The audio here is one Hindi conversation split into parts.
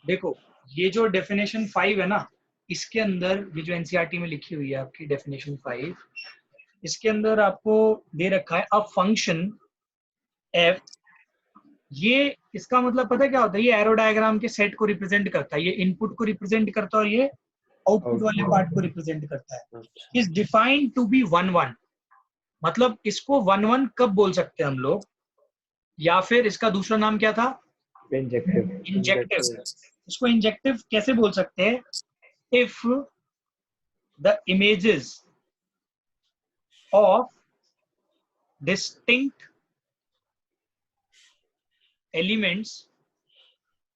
देखो ये जो डेफिनेशन 5 है ना, इसके अंदर ये जो एनसीईआरटी में लिखी हुई है आपकी डेफिनेशन 5, इसके अंदर आपको दे रखा है अ फंक्शन एफ। ये इसका मतलब पता है क्या होता है? ये एरो डायग्राम के सेट को रिप्रेजेंट करता है, ये इनपुट को रिप्रेजेंट करता है और ये आउटपुट वाले पार्ट को रिप्रेजेंट करता है। इज डिफाइंड टू बी 1-1, मतलब इसको 1-1 कब बोल सकते हैं हम लोग, या फिर इसका दूसरा नाम क्या था? इंजेक्टिव। इसको इंजेक्टिव कैसे बोल सकते हैं? If the images of distinct elements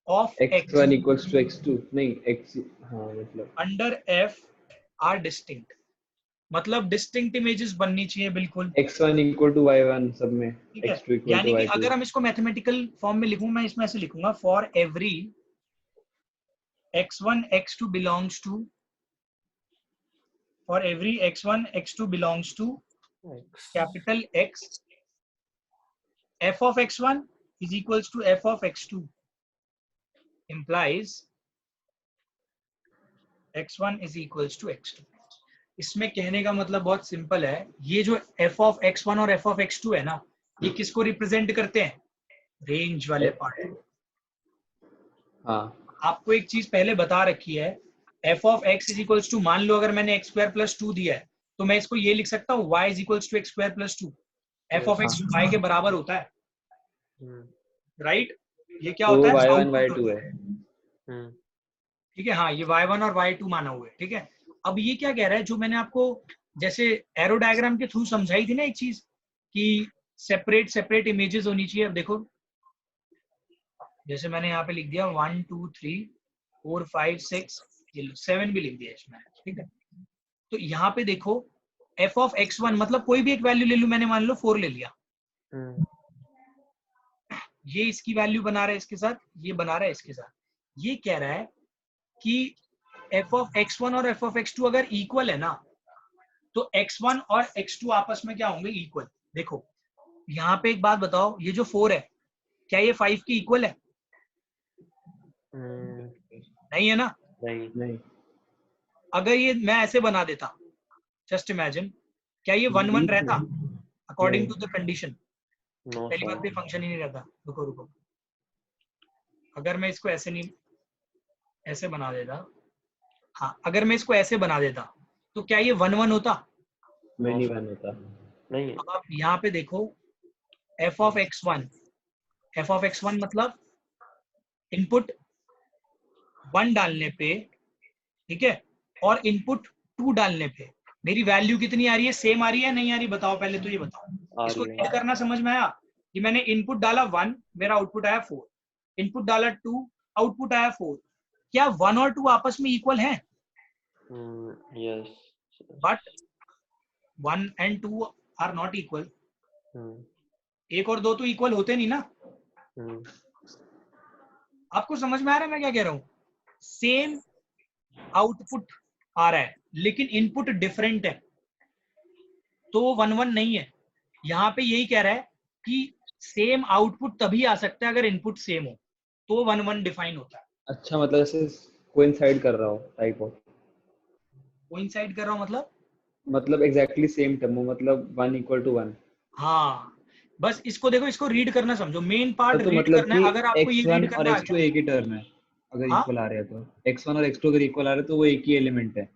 of x1 equals to x2 नहीं x हाँ मतलब अंडर एफ आर डिस्टिंक्ट, मतलब डिस्टिंक्ट इमेजेस बननी चाहिए बिल्कुल। x1 equal to y1 सब में, ठीक है, x2 equal यानी to कि y2। अगर हम इसको मैथमेटिकल फॉर्म में लिखूं, मैं इसमें ऐसे लिखूंगा for every x1 x2 belongs to, for every x1 x2 belongs to capital X, f of x1 is equals to f of x2 implies x1 is equals to x2। इसमें कहने का मतलब बहुत सिंपल है, ये जो f of x1 और f of x2 है ना, ये किसको रिप्रेजेंट करते हैं? रेंज वाले पार्ट। हाँ आपको एक चीज पहले बता रखी है, f of x is equals to, मान लो अगर मैंने x square plus 2 दिया है तो मैं इसको ये लिख सकता हूँ y is equals to x square plus 2। f of x y के बराबर होता है, राइट? ये क्या तो होता है? y1 आउटपुट y2 होता है। है। ठीक है, हाँ ये y1 और y2 माना हुआ है। ठीक है, अब ये क्या कह रहा है, जो मैंने आपको जैसे एरो डायग्राम के थ्रू समझाई थी ना एक चीज, कि सेपरेट सेपरेट इमेजेस होनी चाहिए। अब देखो जैसे मैंने यहाँ पे लिख दिया 1 2 3 4 5 6 7 भी लिख दिया इसमें। ठीक है, तो यहाँ पे देखो f of x1 मतलब कोई भी एक वैल्यू ले लूं, मैंने मान लो 4 ले लिया, ये इसकी वैल्यू बना रहा है इसके साथ, ये बना रहा है इसके साथ। ये कह रहा है कि f of x1 और f of x2 अगर इक्वल है ना, तो x1 और x2 आपस में क्या होंगे? इक्वल। देखो यहाँ पे एक बात बताओ, ये जो 4 है क्या ये 5 की इक्वल है? नहीं है ना। नहीं अगर ये मैं ऐसे बना देता, जस्ट इमेजिन, क्या ये 1-1 रहता अकॉर्डिंग टू द कंडीशन? पहली बात पे फंक्शन ही नहीं रहता। रुको रुको, अगर मैं इसको ऐसे नहीं, ऐसे बना देता, हाँ अगर मैं इसको ऐसे बना देता तो क्या ये 1-1 होता? नहीं बन होता। नहीं है। अब आप यहाँ पे देखो f of x1 मतलब इनपुट 1 डालने पे, ठीक है, और इनपुट 2 डालने पे मेरी वैल्यू कितनी आ रही है? सेम आ रही है नहीं आ रही? बताओ पहले तो ये बताओ। इसको रीड करना समझ में आया कि मैंने इनपुट डाला 1, मेरा आउटपुट आया 4, इनपुट डाला 2, आउटपुट आया 4। क्या 1 और 2 आपस में इक्वल हैं? Yes. But 1 and 2 are not equal. 1 और 2 तो इक्वल होते नहीं ना। आपको समझ में आ रहा है मैं क्या कह रहा हूं? सेम आउटपुट आ रहा है लेकिन इनपुट डिफरेंट है, तो 1-1 नहीं है। यहाँ पे यही कह रहा है कि सेम आउटपुट तभी आ सकता है अगर इनपुट सेम हो, तो 1-1 डिफाइन होता है। अच्छा मतलब ऐसे कोइंसाइड कर रहा हो टाइप ऑफ, कोइंसाइड कर रहा हूं मतलब एग्जैक्टली सेम टर्म, मतलब 1 equal to 1। हाँ बस इसको देखो, इसको रीड करना समझो, मेन पार्ट तो रीड मतलब करना कि है। अगर आपको ये x1 रीड और करना आ x2 गया, एक ही टर्म है, अगर हाँ इक्वल आ रहे हैं तो x1 और x2 अगर इक्वल आ रहे हैं तो वो एक ही एलिमेंट है।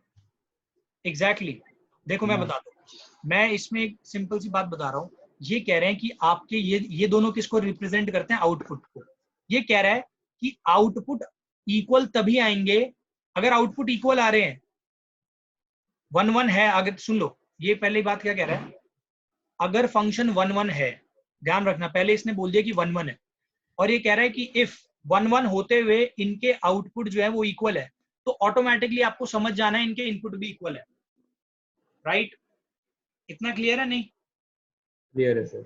एग्जैक्टली देखो मैं हाँ। बताता हूँ, मैं इसमें एक सिंपल सी बात बता रहा हूँ। ये कह रहे हैं कि आपके ये दोनों किसको रिप्रेजेंट करते हैं? आउटपुट को। ये कह रहा है कि आउटपुट इक्वल तभी आएंगे अगर आउटपुट इक्वल आ रहे हैं। 1-1 है अगर, सुन लो ये पहली बात क्या कह रहा है, अगर फंक्शन 1-1 है, ध्यान रखना पहले इसने बोल दिया कि 1-1 है, और ये कह रहा है कि इफ 1-1 होते हुए इनके आउटपुट जो है वो इक्वल है, तो ऑटोमेटिकली आपको समझ जाना है इनके इनपुट भी इक्वल है। राइट? इतना क्लियर है नहीं? क्लियर है सर।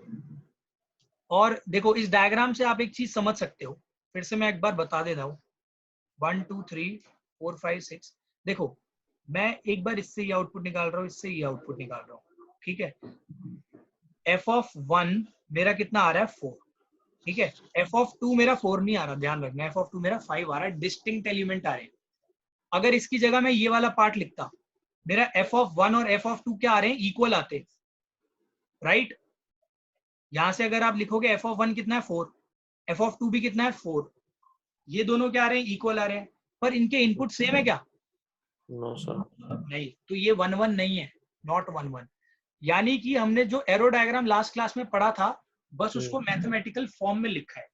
और देखो इस डायग्राम से आप एक चीज समझ सकते हो, फिर से मैं एक बार बता देता हूँ। 1 2 3 4 5 6, देखो मैं एक बार इससे ये आउटपुट निकाल रहा हूँ, इससे ये आउटपुट निकाल रहा हूँ। ठीक है, f of 1 मेरा कितना आ रहा है? 4। ठीक है, एफ ऑफ 2 मेरा 4 नहीं आ रहा, ध्यान रखना, एफ ऑफ 2 मेरा 5 आ रहा है, डिस्टिंक्ट एलिमेंट आ रहे हैं। अगर इसकी जगह मैं ये वाला पार्ट लिखता, मेरा एफ ऑफ 1 और एफ ऑफ 2 क्या आ रहे हैं, इक्वल आते, राइट। यहां से अगर आप लिखोगे एफ ऑफ 1 कितना है 4, एफ ऑफ 2 भी कितना है 4, ये दोनों क्या आ रहे हैं, इक्वल आ रहे हैं, पर इनके इनपुट सेम है क्या, नो सर। नहीं, तो ये 1 1 नहीं है, नॉट 1 1। यानी कि हमने जो एरो डायग्राम लास्ट क्लास में पढ़ा था, बस उसको मैथमेटिकल फॉर्म में लिखा है,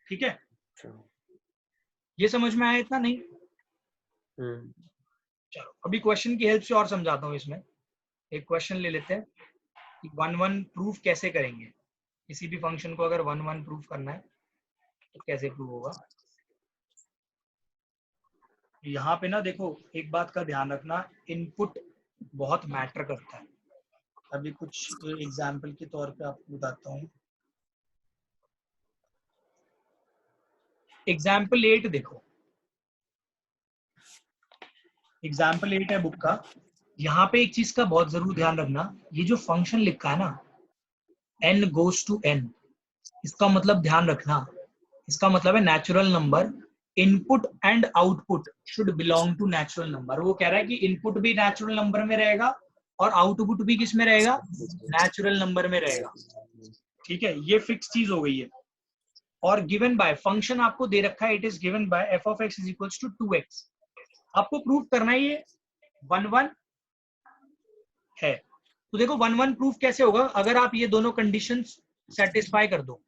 ठीक है। ये समझ में आया इतना, नहीं? चलो अभी क्वेश्चन की हेल्प से और समझाता हूँ। इसमें एक क्वेश्चन ले लेते हैं कि 1 1 प्रूफ कैसे करेंगे, किसी भी फंक्शन को अगर 1 1 प्रूफ करना है तो कैसे प्रूव होगा। यहाँ पे ना देखो, एक बात का ध्यान रखना, इनपुट बहुत मैटर करता है। अभी कुछ एग्जाम्पल के तौर पे आपको बताता हूँ। एग्जाम्पल 8 देखो, एग्जाम्पल 8 है बुक का। यहाँ पे एक चीज का बहुत जरूर ध्यान रखना, ये जो फंक्शन लिखा है ना, n goes to n, इसका मतलब ध्यान रखना, इसका मतलब है natural number, input and output should belong to natural number. वो कह रहा है कि इनपुट भी नेचुरल नंबर में रहेगा और आउटपुट भी किस में रहेगा, नेचुरल नंबर में रहेगा, ठीक है। ये फिक्स चीज हो गई है। और गिवन बाय फंक्शन आपको दे रखा है, it is given by f of x is equals to 2x। आपको प्रूव करना है ये 1 1 है। तो देखो 1 1 प्रूफ कैसे होगा, अगर आप ये दोनों कंडीशंस सेटिस्फाई कर दो।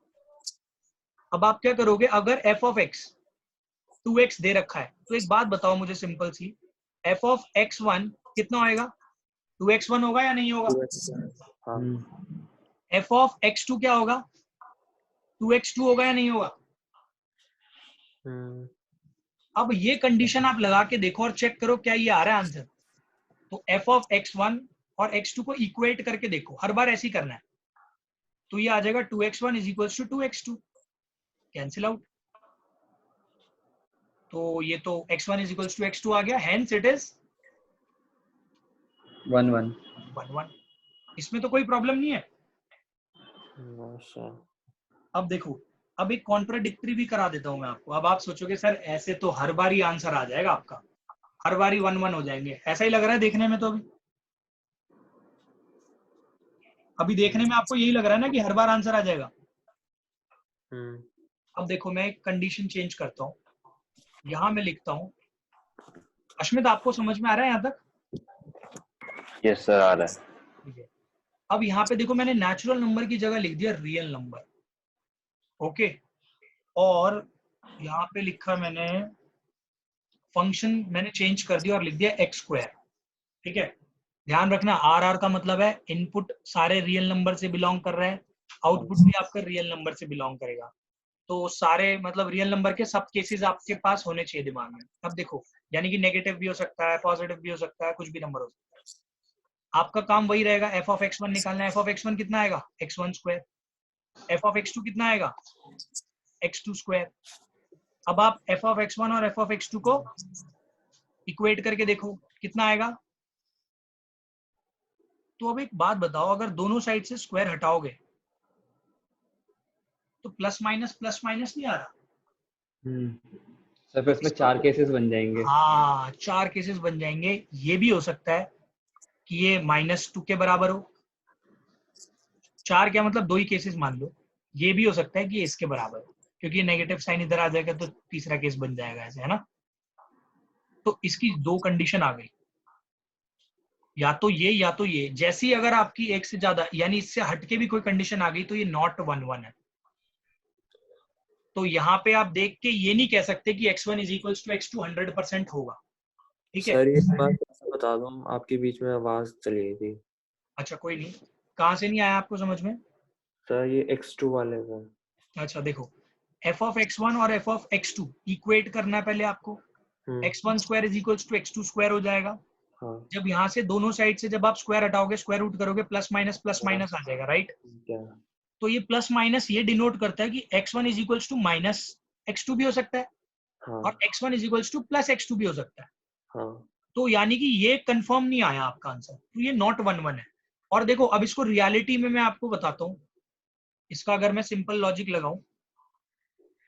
अब आप क्या करोगे, अगर एफ ऑफ एक्स 2x दे रखा है, तो एक बात बताओ मुझे simple C, F of x1 कितना होएगा, 2x1 होगा या नहीं होगा। एफ ऑफ x2 क्या होगा, 2x2 होगा या नहीं होगा। अब ये कंडीशन आप लगा के देखो और चेक करो क्या ये आ रहा है आंसर। तो एफ ऑफ x1 और x2 को इक्वेट करके देखो, हर बार ऐसे ही करना है। तो ये आ जाएगा 2x1 is equal to 2x2, cancel out. तो ये तो x1 is equal to x2 आ गया, हेंस इट इज 1 1 1 1। इसमें तो कोई प्रॉब्लम नहीं है। No sir. अब देखो, अब एक कॉन्ट्राडिक्टरी भी करा देता हूं मैं आपको। अब आप सोचोगे सर ऐसे तो हर बार ही आंसर आ जाएगा आपका, हर बार ही 1 1 हो जाएंगे, ऐसा ही लग रहा है देखने में। तो अभी देखने में आपको यही लग रहा है ना कि हर बार आंसर आ जाएगा। अब देखो मैं एक कंडीशन चेंज करता हूँ, यहां मैं लिखता हूँ, अश्मित आपको समझ में आ रहा है यहाँ तक? यस सर, आ रहा है। ठीक है। अब यहाँ पे देखो, मैंने नेचुरल नंबर की जगह लिख दिया रियल नंबर, ओके। और यहाँ पे लिखा मैंने फंक्शन, मैंने चेंज कर दिया और लिख दिया एक्स स्क्वायर, ठीक है। ध्यान रखना, आर आर का मतलब है इनपुट सारे रियल नंबर से बिलोंग कर रहे हैं, आउटपुट भी आपका रियल नंबर से बिलोंग करेगा। तो सारे मतलब रियल नंबर के सब केसेस आपके पास होने चाहिए दिमाग में। अब देखो, यानी कि नेगेटिव भी हो सकता है, पॉजिटिव भी हो सकता है, कुछ भी नंबर हो सकता है। आपका काम वही रहेगा, एफ ऑफ x1 निकालना है। एफ ऑफ x1 कितना आएगा, x1 square. F of x2 कितना आएगा, x2 स्क्वायर। अब आप एफ ऑफ x1 और एफ ऑफ x2 को इक्वेट करके देखो कितना आएगा। तो अब एक बात बताओ, अगर दोनों साइड से स्क्वायर हटाओगे तो प्लस माइनस नहीं आ रहा। सर फिर इसमें 4 केसेस बन जाएंगे। हाँ, 4 केसेस बन जाएंगे। ये भी हो सकता है कि ये -2 के बराबर हो, 4 क्या मतलब 2 ही केसेस मान लो। ये भी हो सकता है कि ये इसके बराबर हो, क्योंकि नेगेटिव साइन इधर आ जाएगा तो तीसरा केस बन जाएगा ऐसे, है ना। तो इसकी 2 कंडीशन आ गई, या तो ये या तो ये। जैसी अगर आपकी एक से ज्यादा यानी इससे हटके भी कोई कंडीशन आ गई तो ये नॉट 1 1 है। तो यहाँ पे आप देख के ये नहीं कह सकते कि x1 is equal to x2 100% होगा, ठीक है। सर ये बात बता दूं, आपके बीच में आवाज चली गई थी। अच्छा कोई नहीं, कहाँ से नहीं आया आपको समझ में? सर ये x2 वाले का। अच्छा देखो, f ऑफ x1 और f ऑफ x2 इक्वेट करना है पहले आपको। x1 square is equal to x2 square हो जाएगा। हाँ। जब यहाँ से दोनों साइड से जब आप स्क्वायर हटाओगे, स्क्वायर रूट करोगे, प्लस माइनस आ जाएगा, राइट। क्या? तो ये प्लस माइनस ये डिनोट करता है कि x1 is equal to minus x2 भी हो सकता है, हाँ। और x1 is equal two plus x2 भी हो सकता है। हाँ। तो यानी कि ये कंफर्म नहीं आया आपका आंसर, तो ये नॉट 1 1 है। और देखो अब इसको रियलिटी में मैं आपको बताता हूँ, इसका अगर मैं सिंपल लॉजिक लगाऊं,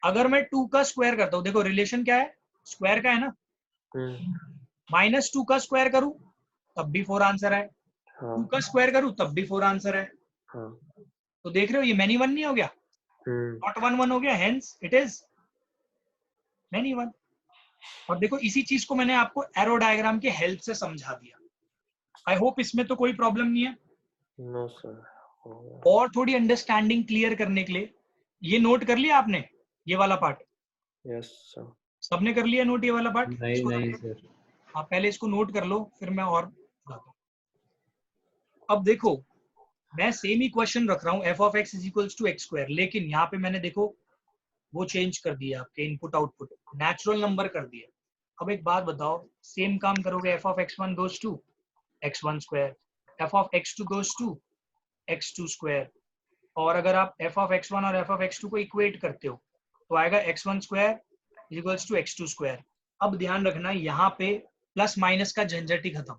अगर मैं 2 का स्क्वायर करता हूं, देखो रिलेशन क्या है, स्क्वायर का है ना, -2 का स्क्वायर करूं तब भी 4 आंसर है, 2 का स्क्वायर करूं तब भी 4 आंसर है। तो देख रहे हो ये मैनी वन नहीं हो गया, नॉट 1 1 हो गया, hence it is many one. और देखो इसी चीज को मैंने आपको एरो डायग्राम के हेल्प से समझा दिया। आई होप इसमें तो कोई प्रॉब्लम नहीं है। No sir. और थोड़ी अंडरस्टैंडिंग क्लियर करने के लिए ये नोट कर लिया आपने, ये वाला पार्ट? Yes sir. सबने कर लिया नोट ये वाला पार्ट? नहीं नहीं सर। आप पहले इसको नोट कर लो, फिर मैं और बताता हूं। अब देखो मैं सेम ही क्वेश्चन रख रहा हूँ, f of x is equals to x square, लेकिन यहाँ पे मैंने देखो वो चेंज कर दिया, आपके इनपुट आउटपुट नेचुरल नंबर कर दिया। अब एक बात बताओ, सेम काम करोगे, f of x one goes to x one square, f of x two goes to x two square, और अगर आप एफ ऑफ एक्स वन और एफ ऑफ एक्स टू को इक्वेट करते हो तो आएगा x one square is equals to x two square. अब ध्यान रखना यहाँ पे प्लस माइनस का झंझट ही खत्म।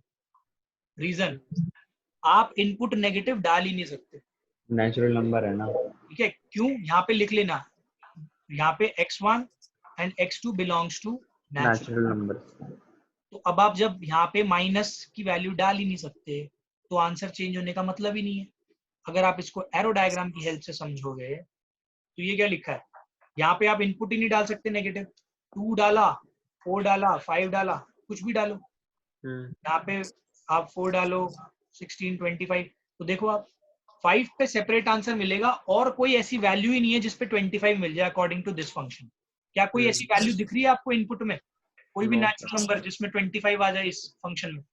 रीजन, आप इनपुट नेगेटिव डाल ही नहीं सकते, नेचुरल नंबर है ना। ठीक है? क्यों? यहाँ पे लिख लेना, यहाँ पे x1 and x2 belongs to natural number. तो अब आप जब यहाँ पे माइनस की वैल्यू डाल ही नहीं सकते तो आंसर चेंज होने का मतलब ही नहीं है। अगर आप इसको एरो डायग्राम की हेल्प से समझोगे तो ये क्या लिखा है, यहाँ पे आप इनपुट ही नहीं डाल सकते नेगेटिव, 2 डाला, 4 डाला, 5 डाला, कुछ भी डालो, यहाँ पे आप 4 डालो, 16, 25, तो देखो आप 5 पे सेपरेट आंसर मिलेगा और कोई ऐसी वैल्यू ही नहीं है जिसपे 25 मिल जाए अकॉर्डिंग टू दिस फंक्शन। क्या कोई ऐसी वैल्यू दिख रही है आपको इनपुट में, कोई भी नेचुरल नंबर जिसमें 25 आ जाए इस फंक्शन में?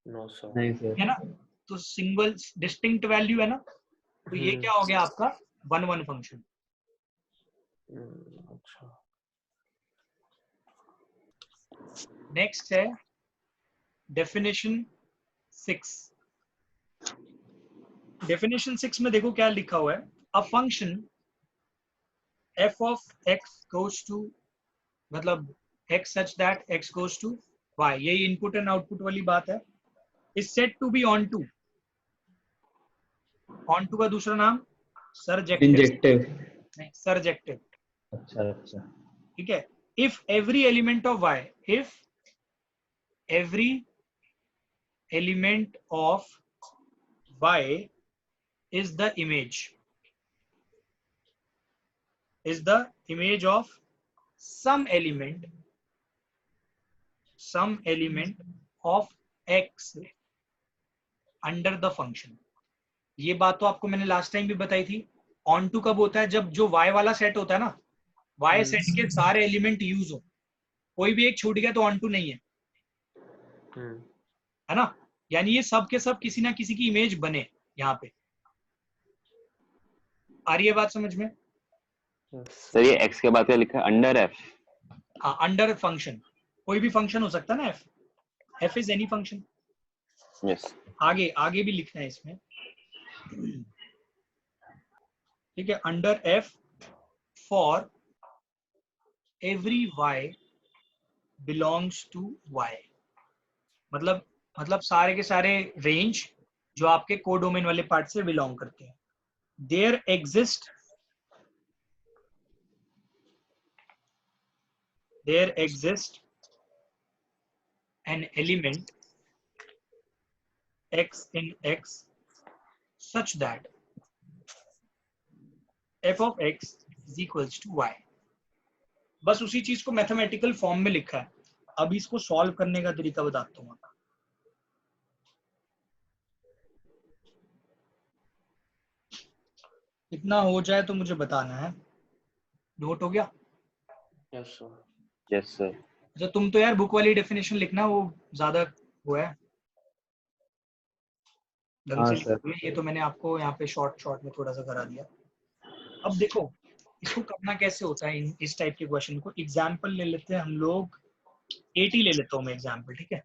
No sir. नहीं सर। है ना, तो सिंगल डिस्टिंक्ट वैल्यू है ना, तो ये क्या हो गया आपका 1 1 फंक्शन। अच्छा। नेक्स्ट है डेफिनेशन 6। डेफिनेशन 6 में देखो क्या लिखा हुआ है, a function f of x goes to, मतलब x such that x goes to y, यही इनपुट एंड आउटपुट वाली बात है, is said to be onto, onto का दूसरा नाम surjective, इंजेक्टिव। नहीं surjective, अच्छा अच्छा। ठीक है? if every element of y, if every element of y is the image, is the image of some element of x under the function। ये बात तो आपको मैंने लास्ट टाइम भी बताई थी। ऑन टू कब होता है, जब जो y वाला सेट होता है ना, y सेट के सारे एलिमेंट यूज हो, कोई भी एक छूट गया तो ऑन टू नहीं है, है ना? यानी ये सब के सब किसी ना किसी की इमेज बने। यहाँ पे आ रही है बात समझ में? सर ये x के बाद क्या लिखा है, अंडर f? हाँ, अंडर फंक्शन, कोई भी फंक्शन हो सकता है ना, f is any function. Yes. आगे आगे भी लिखना है इसमें, ठीक है? Under f for every y belongs to y, मतलब सारे के सारे रेंज जो आपके कोडोमेन वाले पार्ट से बिलोंग करते हैं। There exist an element x in x such that f of x is equals to y। बस उसी चीज को मैथमेटिकल फॉर्म में लिखा है। अब इसको सॉल्व करने का तरीका बताता हूँ। इतना हो जाए तो मुझे बताना है। नोट हो गया? Yes sir. Yes sir. अच्छा, तुम तो यार बुक वाली डेफिनेशन लिखना, वो ज्यादा वो है ढंग से लिखोगे। ये तो मैंने आपको यहाँ पे शॉर्ट में थोड़ा सा करा दिया। अब देखो इसको करना कैसे होता है, इस टाइप के क्वेश्चन को। एग्जाम्पल ले लेते हैं हम लोग, 8 ही ले लेता हूँ मैं एग्जाम्पल, ठीक है?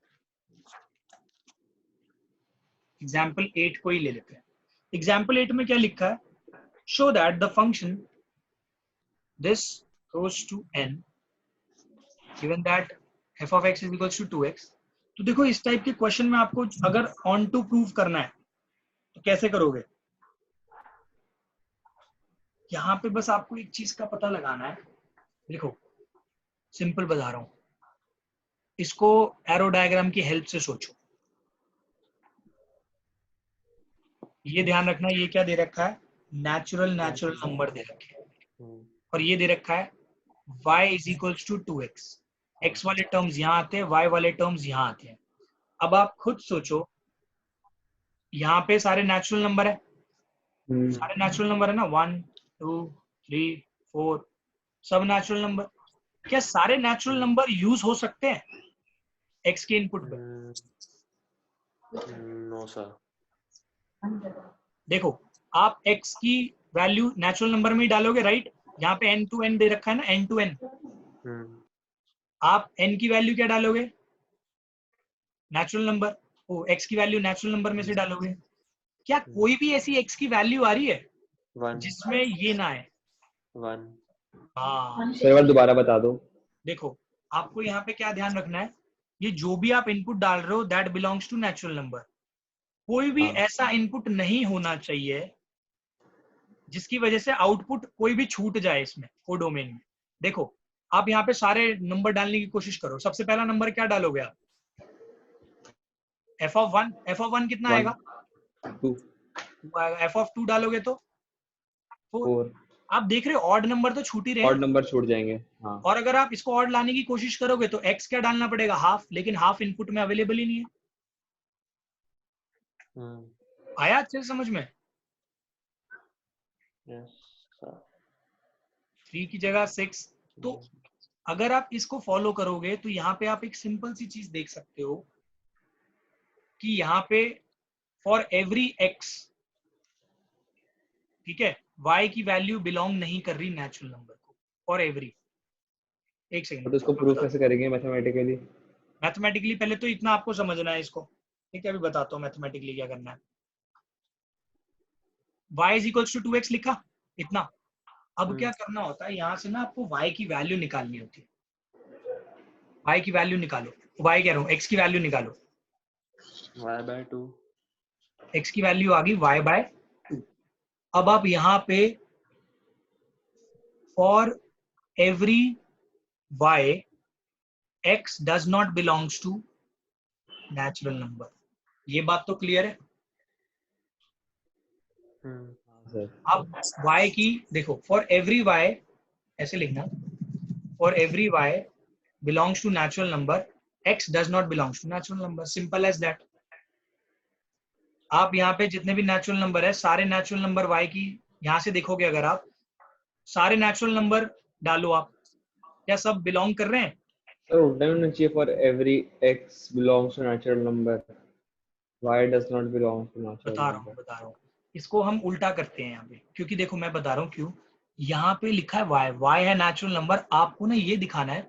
एग्जाम्पल 8 को ही ले लेते हैं। एग्जाम्पल 8 में क्या लिखा है, show that the function this goes to n given that f of x is equals to 2x। तो देखो इस टाइप के क्वेश्चन में आपको अगर ऑन टू प्रूव करना है तो कैसे करोगे? यहाँ पे बस आपको एक चीज का पता लगाना है। देखो सिंपल बता रहा हूँ, इसको एरो डायग्राम की हेल्प से सोचो। ये ध्यान रखना, ये क्या दे रखा है, नेचुरल नंबर दे रखे हैं, और ये दे रखा है y is equals to 2x। x वाले टर्म्स यहाँ आते हैं, y वाले टर्म्स यहाँ आते हैं। अब आप खुद सोचो, यहाँ पे सारे नेचुरल नंबर है, सारे नेचुरल नंबर है ना, 1 2 3 4 सब नेचुरल नंबर। क्या सारे नेचुरल नंबर यूज हो सकते हैं x के इनपुट पे? No sir. देखो आप x की वैल्यू नेचुरल नंबर में ही डालोगे, राइट? यहाँ पे n to n दे रखा है ना, n to n। आप n की वैल्यू क्या डालोगे, नेचुरल नंबर, ओ x की वैल्यू नेचुरल नंबर में से डालोगे। क्या कोई भी ऐसी x की वैल्यू आ रही है जिसमें ये ना है? 1। हाँ, सर एक बार दोबारा बता दो। देखो आपको यहाँ पे क्या ध्यान रखना है, ये जो भी आप इनपुट डाल रहे हो that belongs to natural number. कोई भी ऐसा इनपुट नहीं होना चाहिए जिसकी वजह से आउटपुट कोई भी छूट जाए इसमें, कोडोमेन में। देखो आप यहाँ पे सारे नंबर डालने की कोशिश करो। सबसे पहला नंबर क्या डालोगे आप, f of 1। f of 1 कितना आएगा, 2 f of 2 डालोगे तो 4। आप देख रहे हो ऑड नंबर तो छूट ही रहे हैं, ऑड नंबर छोड़ जाएंगे। हाँ। और अगर आप इसको ऑड लाने की कोशिश करोगे तो x क्या डालना पड़ेगा, हाफ। लेकिन हाफ इनपुट में अवेलेबल ही नहीं है। आया अच्छे से समझ में? 3 की जगह 6। तो अगर आप इसको फॉलो करोगे तो यहाँ पे आप एक सिंपल सी चीज देख सकते हो कि यहाँ पे फॉर एवरी x, ठीक है, y की वैल्यू बिलोंग नहीं कर रही नेचुरल नंबर को, फॉर एवरी। एक सेकंड, तो इसको प्रूफ कैसे करेंगे मैथमेटिकली? मैथमेटिकली पहले तो इतना आपको समझना है इसको, ठीक है? अभी बताता हूँ मैथमेटिकली क्या करना है। y is equals to 2x लिखा, इतना। अब क्या करना होता है, यहाँ से ना आपको y की वैल्यू निकालनी होती है। y की वैल्यू निकालो, y कह रहा हूँ, x की वैल्यू निकालो। y/2। x की वैल्यू आ गई y/2। अब आप यहाँ पे for every y x does not belongs to natural number. ये बात तो क्लियर है? अब y की देखो, फॉर एवरी y, ऐसे लिखना, for every y belongs to natural number, x does not belongs to natural number. Simple as that. आप यहाँ पे जितने भी नेचुरल नंबर है, सारे नेचुरल नंबर y की यहाँ से देखोगे, अगर आप सारे नेचुरल नंबर डालो, आप क्या सब बिलोंग कर रहे हैं? तो उल्टा होना चाहिए, for every x belongs to natural number, y does not belong to natural number. बता रहा हूँ, इसको हम उल्टा करते हैं यहाँ पे, क्योंकि देखो मैं बता रहा हूँ क्यों। यहाँ पे लिखा है y है नेचुरल नंबर। आपको ना ये दिखाना है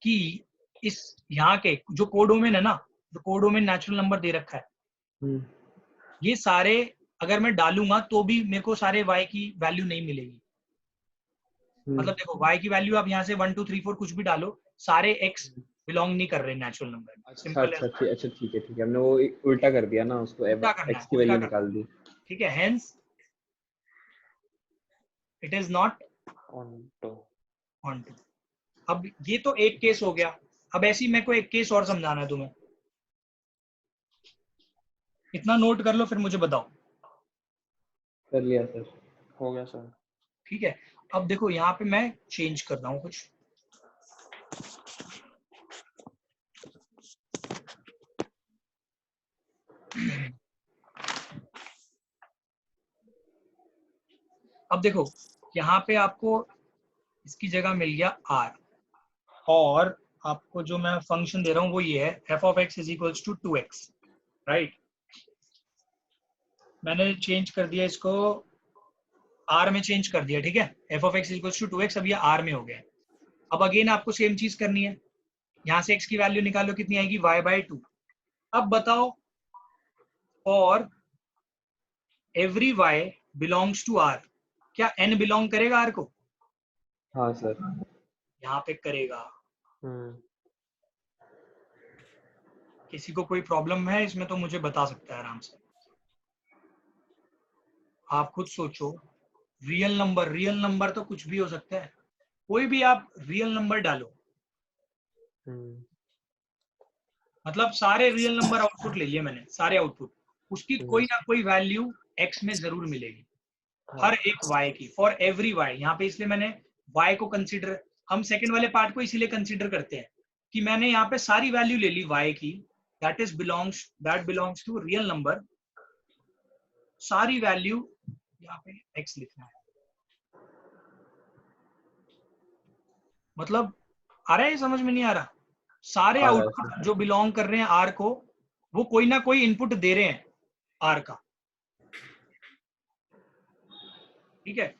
कि इस यहाँ के जो कोडोमेन है ना, जो कोडोमेन नेचुरल नंबर दे रखा है, ये सारे अगर मैं डालूंगा तो भी मेरे को सारे y की वैल्यू नहीं मिलेगी। मतलब देखो y की वैल्यू आप यहाँ से 1 2 3 4 कुछ भी डालो, सारे x बिलोंग नहीं कर रहे नेचुरल नंबर में। सिंपल है। अच्छा ठीक है, हमने वो उल्टा कर दिया ना, उसको x की वैल्यू निकाल दी। ठीक है, hence it is not onto। अब ये तो एक केस हो गया। अब ऐसे ही मेरे को एक केस और समझाना है तुम्हें, इतना नोट कर लो फिर मुझे बताओ। कर लिया सर। हो गया सर। ठीक है, अब देखो यहाँ पे मैं चेंज कर रहा हूँ कुछ। अब देखो यहाँ पे आपको इसकी जगह मिल गया r, और आपको जो मैं फंक्शन दे रहा हूँ वो ये है f of x is equals to 2x, right? मैंने चेंज कर दिया इसको, r में चेंज कर दिया, ठीक है? f of x is equals to 2x, अब ये r में हो गया। अब अगेन आपको सेम चीज करनी है, यहाँ से x की वैल्यू निकालो, कितनी आएगी, y/2। अब बताओ for every y belongs to r, क्या n बिलोंग करेगा r को? हाँ सर। यहाँ पे करेगा। किसी को कोई प्रॉब्लम है इसमें तो मुझे बता सकता है आराम से। आप खुद सोचो, रियल नंबर तो कुछ भी हो सकता है, कोई भी आप रियल नंबर डालो, मतलब सारे रियल नंबर आउटपुट ले लिए मैंने, सारे आउटपुट, उसकी कोई ना कोई वैल्यू x में जरूर मिलेगी, हर एक y की, फॉर एवरी y। यहाँ पे इसलिए मैंने y को कंसीडर, हम सेकंड वाले पार्ट को इसीलिए कंसीडर करते हैं कि मैंने यहाँ पे सारी वैल्यू ले ली y की, that belongs to real number, सारी वैल्यू यहाँ पे x लिखना है। मतलब आ रहा है, समझ में नहीं आ रहा? सारे आउटपुट जो बिलोंग कर रहे हैं r को, वो कोई ना कोई इनपुट दे रहे हैं r का, ठीक है।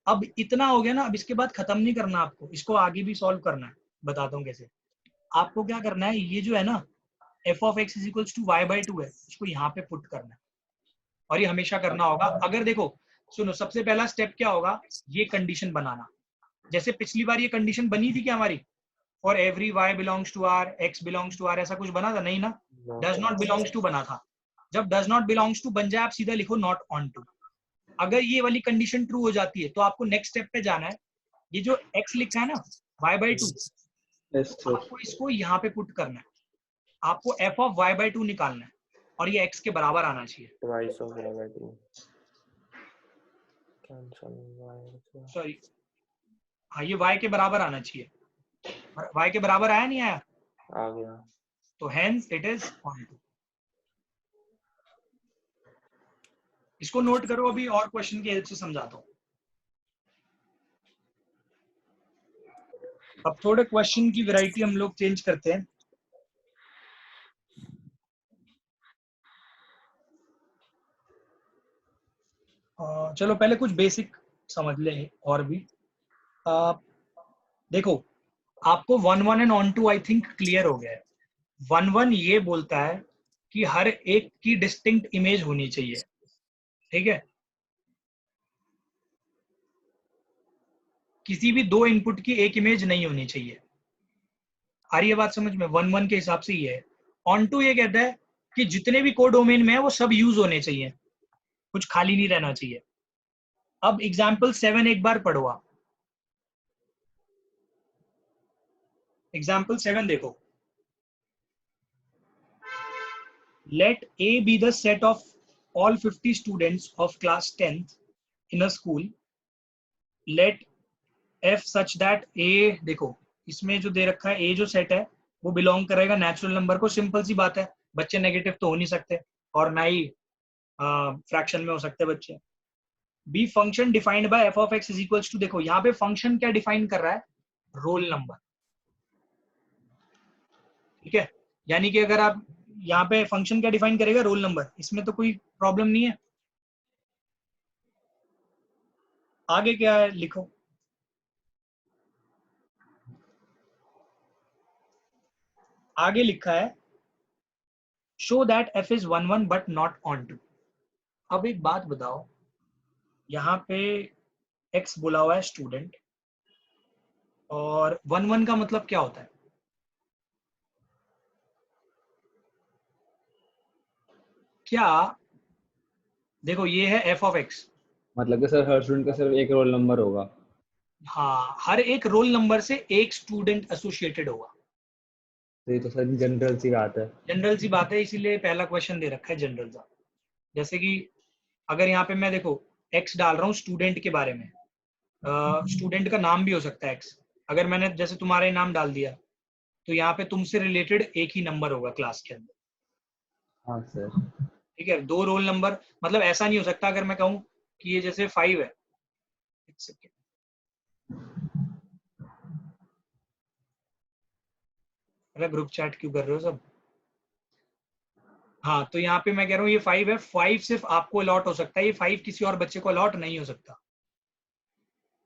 अब इतना हो गया ना, अब इसके बाद खत्म नहीं करना आपको, इसको आगे भी सॉल्व करना है, बताता हूँ कैसे। आपको क्या करना है, ये जो है ना f of x = y/2 है, इसको यहाँ पे पुट करना है, और ये हमेशा करना होगा। अगर देखो सुनो, सबसे पहला स्टेप क्या होगा, ये कंडीशन बनाना। जैसे पिछली बार ये कंडीशन बनी थी क्या हमारी, for every y belongs to r, x belongs to r, ऐसा कुछ बना था? नहीं ना, डज नॉट बिलोंग्स टू बना था। जब डज नॉट बिलोंग्स टू बन जाए, आप सीधा लिखो नॉट ऑन टू। अगर ये वाली कंडीशन ट्रू हो जाती है तो आपको नेक्स्ट स्टेप पे जाना है, ये जो x लिखा है ना y/2, आपको इसको यहाँ पे पुट करना है, आपको f of y/2 निकालना है, और ये x के बराबर आना चाहिए, सॉरी हाँ, ये y के बराबर आना चाहिए, y के बराबर आया नहीं आया? आ गया। तो hence it is on to। इसको नोट करो, अभी और क्वेश्चन की हेल्प से समझाता हूँ। अब थोड़े क्वेश्चन की वैरायटी हम लोग चेंज करते हैं। चलो पहले कुछ बेसिक समझ ले, और भी देखो, आपको 1-1 and onto I think clear हो गया है। 1-1 ये बोलता है कि हर एक की डिस्टिंक्ट इमेज होनी चाहिए, ठीक है, किसी भी दो इनपुट की एक इमेज नहीं होनी चाहिए। आ रही है बात समझ में? 1-1 के हिसाब से ये है। ऑन टू ये कहता है कि जितने भी कोडोमेन में है वो सब यूज होने चाहिए, कुछ खाली नहीं रहना चाहिए। अब एग्जाम्पल 7 एक बार पढ़ो आप, एग्जाम्पल 7 देखो। Let A be the set of all 50 students of class 10th in a school. Let F such that A, देखो इसमें जो दे रखा है A जो सेट है वो बिलोंग करेगा नेचुरल नंबर को। सिंपल सी बात है, बच्चे नेगेटिव तो हो नहीं सकते, और ना ही फ्रैक्शन में हो सकते बच्चे। Be function defined by f of x is equals to, देखो यहाँ पे फंक्शन क्या डिफाइन कर रहा है, रोल नंबर, ठीक है। यानी कि अगर आप यहाँ पे फंक्शन क्या डिफाइन करेगा, रोल नंबर, इसमें तो कोई प्रॉब्लम नहीं है। आगे क्या है लिखो, आगे लिखा है show that f is 1-1 but not onto. अब एक बात बताओ, यहाँ पे x बोला हुआ है स्टूडेंट, और 1-1 का मतलब क्या होता है? क्या देखो ये है f of x, मतलब कि सर हर स्टूडेंट का सिर्फ एक रोल नंबर होगा। हाँ, हर एक रोल नंबर से एक स्टूडेंट एसोसिएटेड होगा। तो ये तो सर जनरल सी बात है। जनरल सी बात है, इसीलिए पहला क्वेश्चन दे रखा है जनरल सा। जैसे कि अगर यहाँ पे मैं देखो x डाल रहा हूँ स्टूडेंट के बारे में, स्टूडेंट का नाम भी हो सकता है x। अगर मैंने जैसे तुम्हारा नाम डाल दिया तो यहाँ पे तुमसे रिलेटेड एक ही नंबर होगा क्लास के अंदर। हाँ सर। ठीक है, दो रोल नंबर, मतलब ऐसा नहीं हो सकता अगर मैं कहूँ कि ये जैसे 5 है, अरे ग्रुप चैट क्यों कर रहे हो सब? हाँ, तो यहाँ पे मैं कह रहा हूँ ये 5 है, 5 सिर्फ आपको अलॉट हो सकता है, ये 5 किसी और बच्चे को अलॉट नहीं हो सकता,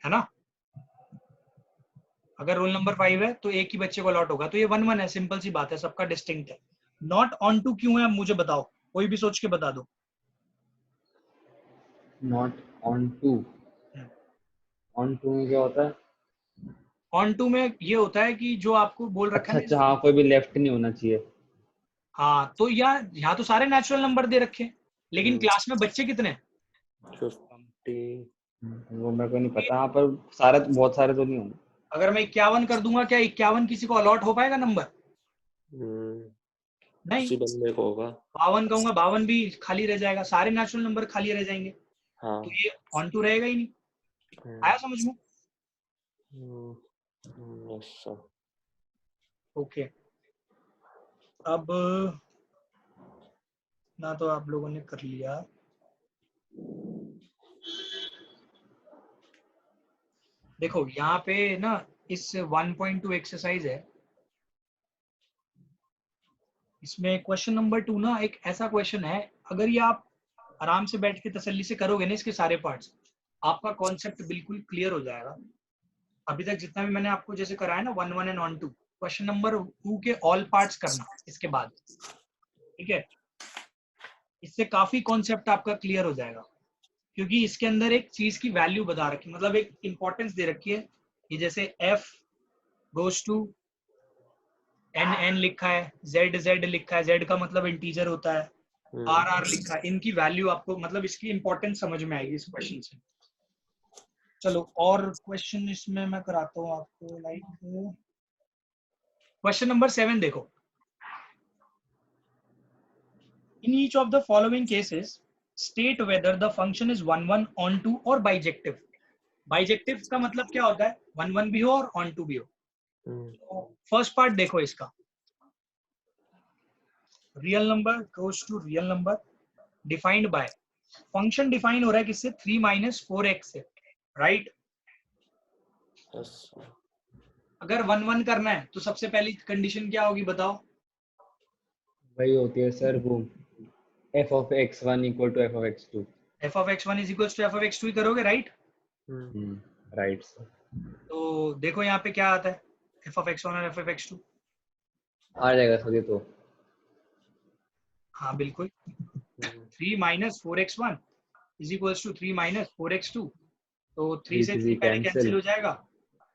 है ना। अगर रोल नंबर 5 है तो एक ही बच्चे को अलॉट होगा, तो ये 1-1 है, सिंपल सी बात है, सबका डिस्टिंक्ट है। नॉट ऑन टू क्यों है मुझे बताओ, कोई भी सोच के बता दो। Not onto, onto में क्या होता है? ऑन टू में ये होता है कि जो आपको बोल रखा है। अच्छा, हाँ, कोई भी लेफ्ट नहीं होना चाहिए। हाँ, तो यहाँ तो सारे नेचुरल नंबर दे रखे हैं, लेकिन क्लास में बच्चे कितने हैं? 50 वो मेरे को नहीं पता, यहाँ पर सारे बहुत सारे तो नहीं होंगे। अगर मैं 51 कर दूंगा, क्या 51 किसी को अलॉट हो पाएगा नंबर? नहीं। उसी बंदे को होगा। 52 कहूंगा, 52 भी खाली रह जाएगा, सारे नेचुरल नंबर खाली रह जाएंगे, हाँ। तो ये ऑन टू रहेगा ही नहीं। आया समझ में? Yes sir. ओके, अब ना तो आप लोगों ने कर लिया, देखो यहाँ पे ना इस 1.2 एक्सरसाइज है, इसमें क्वेश्चन नंबर 2 ना एक ऐसा क्वेश्चन है, अगर ये आप आराम से बैठ के तसल्ली से करोगे ना इसके सारे पार्ट्स, आपका कॉन्सेप्ट बिल्कुल क्लियर हो जाएगा। अभी तक जितना भी मैंने आपको जैसे कराया ना 1 1 एंड 1 2, क्वेश्चन नंबर 2 के ऑल पार्ट्स करना इसके बाद, ठीक है? इससे काफी कॉन्सेप्ट आपका क्लियर हो जाएगा, क्योंकि इसके अंदर एक चीज की वैल्यू बता रखी, मतलब एक इंपॉर्टेंस दे रखी है। ये जैसे f गोज टू n लिखा है, z लिखा है, z का मतलब इंटीजर होता है, r लिखा है, इनकी वैल्यू आपको, मतलब इसकी इंपॉर्टेंस समझ में आएगी इस क्वेश्चन से। चलो और क्वेश्चन इसमें मैं कराता हूँ आपको, लाइक क्वेश्चन नंबर 7 देखो। In each of the following cases, state whether the function is 1 1 on 2 or bijective. Bijective का मतलब क्या होता है? 1 1 भी हो और on 2 भी हो। तो फर्स्ट पार्ट देखो इसका, real number goes to real number defined by, function define हो रहा है किससे? 3 माइनस 4x से, राइट? अगर 1 1 करना है तो सबसे पहली कंडीशन क्या होगी बताओ? वही होती है सर, वो f of x1 equal to f of x2। f of x1 is equals to f of x2 ही करोगे, राइट? Right sir. तो देखो यहाँ पे क्या आता है, f of x1 और f of x2 आ जाएगा सर ये तो। हाँ बिल्कुल, 3 minus 4x1 is equals to 3 minus 4x2, तो 3 से 3 पहले कैंसिल हो जाएगा,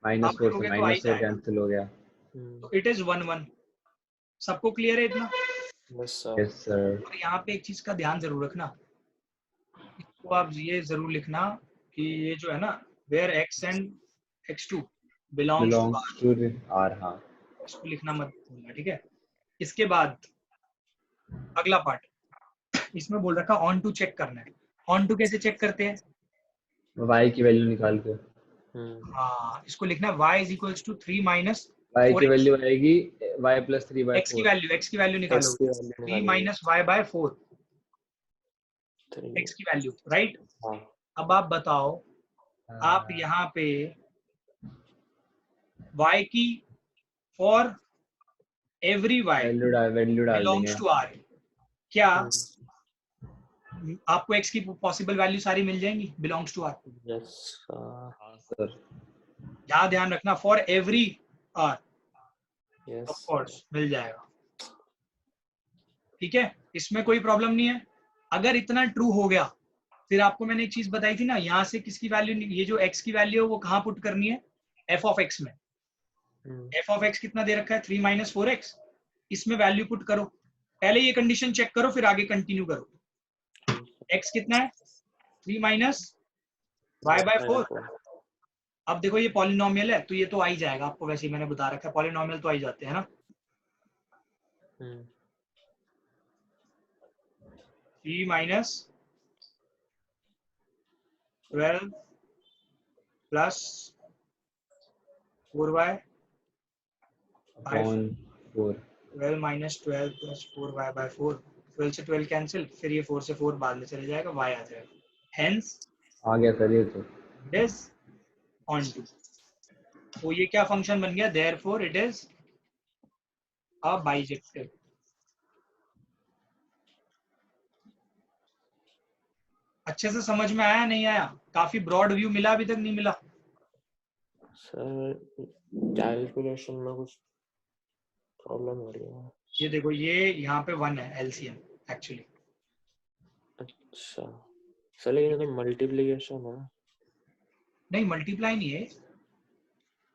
माइनस 4 से माइनस 4 कैंसिल हो गया, तो इट इज 1 1। सबको क्लियर है इतना? Yes sir. Yes sir. और यहाँ पे एक चीज का ध्यान जरूर रखना, इसको आप ये जरूर लिखना कि ये जो है ना, where x and x2 belongs to r, हाँ इसको लिखना मत भूलना, ठीक है? इसके बाद अगला पार्ट, इसमें बोल रखा ऑन टू चेक करना है। ऑन टू कैसे चेक करते हैं? y की वैल्यू निकाल के। हाँ, इसको लिखना है y is equals to 3 minus y की वैल्यू आएगी y प्लस 3/4। x की वैल्यू निकालो, 3 माइनस y बाय 4, x की वैल्यू, राइट? अब आप बताओ, आप यहाँ पे y की फॉर एवरी y वैल्यू डाल बिलोंग्स देंगे। टू r, क्या आपको x की पॉसिबल वैल्यू सारी मिल जाएंगी बिलोंग्स टू r? यस हाँ सर। यहाँ ध्यान रखना, for every r yes of course मिल जाएगा, ठीक है? इसमें कोई प्रॉब्लम नहीं है। अगर इतना ट्रू हो गया, फिर आपको मैंने एक चीज बताई थी ना, यहाँ से किसकी वैल्यू, ये जो x की वैल्यू है वो कहाँ पुट करनी है? f ऑफ x में। f ऑफ x कितना दे रखा है? 3 माइनस 4x, इसमें वैल्यू पुट करो, पहले ये कंडीशन चेक करो फिर आगे कंटिन्यू करो। x कितना है? 3 माइनस y बाय 4। अब देखो ये पॉलिनोमियल है तो ये तो आ ही जाएगा, आपको वैसे ही मैंने बता रखा है पॉलिनोमियल तो आ ही जाते हैं ना। 3 minus 12 plus 4y upon 4। 12 minus 12 plus 4y by 4, 12 से 12 कैंसिल, फिर ये 4 से 4 बाद में चले जाएगा, y आ जाएगा, हेंस आ गया सर ये तो। Is onto. तो ये क्या फंक्शन बन गया? Therefore it is a bijective. अच्छे से समझ में आया नहीं आया? काफी ब्रॉड व्यू मिला, अभी तक नहीं मिला? सर कैलकुलेशन में कुछ प्रॉब्लम हो रही है। ये देखो, ये यहाँ पे 1 है एलसीएम एक्चुअली। अच्छा सर, लेकिन तो मल्टीप्लिकेशन है। नहीं मल्टीप्लाई नहीं है,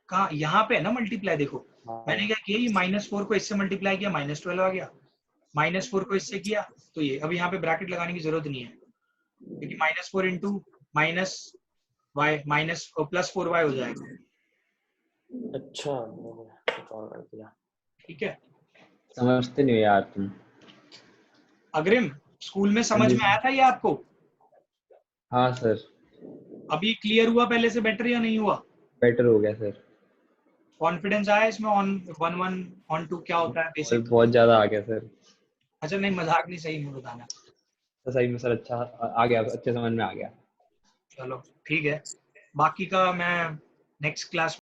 कहाँ? यहाँ पे है ना मल्टीप्लाई, देखो मैंने क्या किया, ये -4 को इससे मल्टीप्लाई किया, -12 आ गया, -4 को इससे किया, तो ये अब यहाँ पे ब्रैकेट लगाने की जरूरत नहीं है, क्योंकि -4 into y minus plus 4y हो जाएगा। अच्छा कुछ और कर दिया। ठीक है, समझते नहीं हो यार तुम। अग्रिम स्कूल में समझ जी में सर। आया था ये आपको? हाँ सर, अभी क्लियर हुआ पहले से बेटर या नहीं हुआ? बेटर हो गया सर। कॉन्फिडेंस आया इसमें ऑन 1 1 ऑन 2 क्या होता है और बेसिक? बहुत ज्यादा आ गया सर। अच्छा नहीं, मजाक नहीं, सही में बताना। तो सही में सर अच्छा आ गया, अच्छे समझ में आ गया। चलो ठीक है, बाकी का मैं नेक्स्ट क्लास